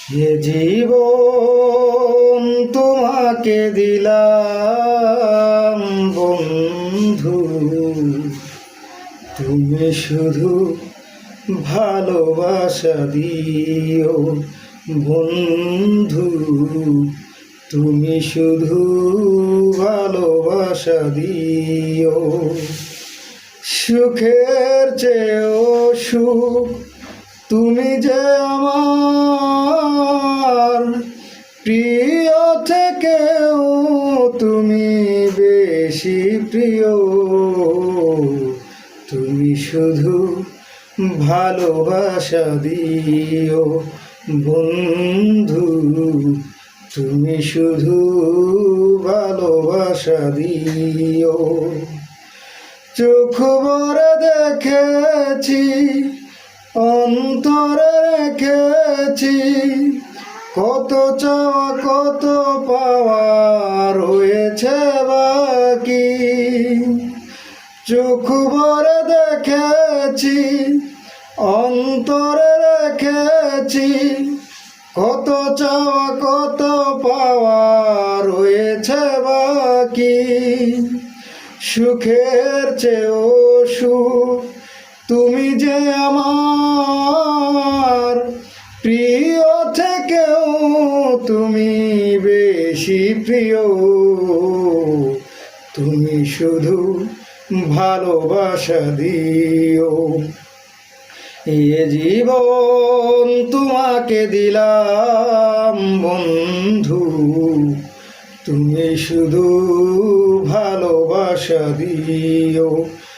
এ জীবন তোমাকে দিলাম বন্ধু, তুমি শুধু ভালোবাসা দিও বন্ধু, তুমি শুধু ভালোবাসা দিও। সুখের চেয়েও সুখ তুমি যে আমার, প্রিয় থেকেও তুমি বেশি প্রিয়। তুমি শুধু ভালোবাসা দিও বন্ধু, তুমি শুধু ভালোবাসা দিও। চোখ ভরে দেখেছি, অন্তরে রেখেছি, কত চাওয়া কত পাওয়া রয়েছে বাকি। চোখ ভরে দেখেছি, অন্তরে রেখেছি, কত চাওয়া কত পাওয়া রয়েছে বাকি। সুখের চেয়েও সুখ তুমি যে আমার, প্রিয় থেকেও তুমি বেশি প্রিয়। তুমি শুধু ভালোবাসা দিও। এ জীবন তোমাকে দিলাম বন্ধু, তুমি শুধু ভালোবাসা দিও।